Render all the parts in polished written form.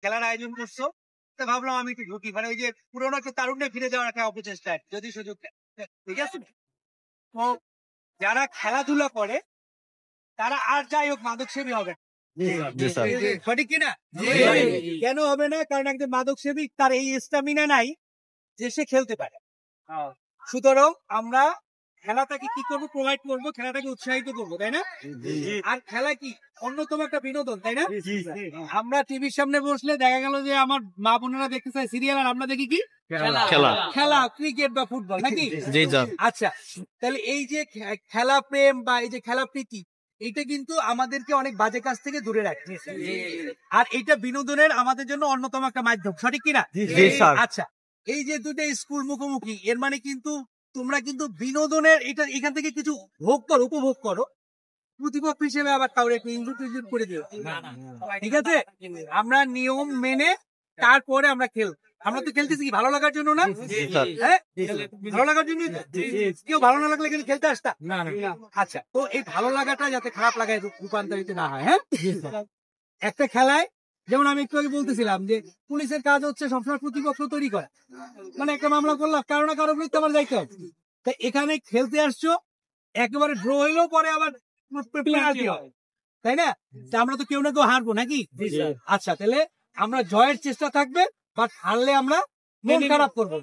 খেলার আয়োজন করছো, তো ভাবলাম আমি একটু ঢুকি, মানে ওই যে পুরোনো একটা তারুণ্যে ফিরে যাওয়ার একটা অপচেষ্টা, যদি সুযোগ দেয়। ঠিক আছে। তো যারা খেলাধুলা করে তারা আর যাই হোক মাদক সেবী হবে না। সঠিক কিনা? কেন হবে না? কারণ একজন মাদক সেবী তার এই স্ট্যামিনা নাই যে সে খেলতে পারে। সুতরাং আমরা খেলাটাকে কি করবো? প্রোভাইড করবো, খেলাটাকে উৎসাহিত করবো, তাই না? আর খেলা কি অন্যতম একটা বিনোদন, তাই না? আমরা টিভির সামনে বসলে দেখা গেল যে আমার মা বোনেরা দেখতে চায় সিরিয়াল, আর আমরা দেখি কি? খেলা, ক্রিকেট বা ফুটবল, নাকি? আচ্ছা, তাহলে এই যে খেলা প্রেম বা এই যে খেলা প্রীতি, এটা কিন্তু আমাদেরকে অনেক বাজে কাজ থেকে দূরে রাখে, আর এটা বিনোদনের আমাদের জন্য অন্যতম একটা মাধ্যম, সঠিক কিনা? আচ্ছা, এই যে দুটো স্কুল মুখোমুখি, এর মানে কিন্তু তোমরা কিন্তু বিনোদনের এটা এখান থেকে কিছু ভোগ করো, উপভোগ করো, প্রতিপক্ষ হিসেবে আবার কাউরে একটু ইনক্লুড করে দিও, ঠিক আছে? আমরা নিয়ম মেনে তারপরে আমরা খেলবো। আমরা তো খেলতেছি কি ভালো লাগার জন্য না? হ্যাঁ, ভালো লাগার জন্য। কেউ ভালো না লাগলে কিন্তু খেলতে আসতা না। আচ্ছা, তো এই ভালো লাগাটা যাতে খারাপ লাগায় রূপান্তরিত না হয়। হ্যাঁ, একটা খেলায় যেমন আমি একটু আগে বলতেছিলাম যে পুলিশের কাজ হচ্ছে সবসময় প্রতিপক্ষ তৈরি করা, মানে একটা মামলা করলাম, কারো না কারো বিরুদ্ধে আমার যাইতে হবে। তাই এখানে খেলতে আসছো, একেবারে ড্র হইলেও পরে আবার পেনাল্টি হয়, তাই না? আমরা তো কেউ না কেউ হারবো, নাকি? আচ্ছা, তাহলে আমরা জয়ের চেষ্টা থাকবে, বাট হারলে আমরা মন খারাপ করবো,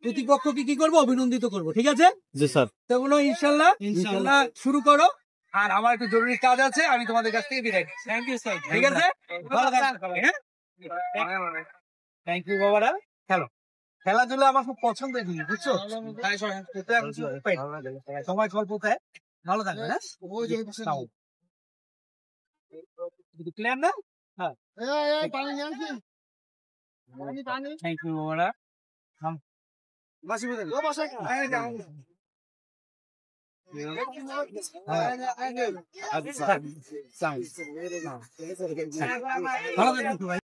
প্রতিপক্ষকে কি করবো? অভিনন্দিত করবো, ঠিক আছে? তো ইনশাল্লাহ শুরু করো। আর আমার একটু জরুরি কাজ আছে, আমি তোমাদের কাছ থেকে বিদায় নিচ্ছি। Thank you sir. ঠিক আছে, থ্যাংক ইউ বাবারা। খেলাধুলা আমার খুব পছন্দের জিনিস, বুঝছো? সময় স্বল্পতায় ভালো থাকবে না, ক্লিয়ার না? হ্যাঁ, থ্যাংক ইউ বাবারা। ভালো থাকবেন।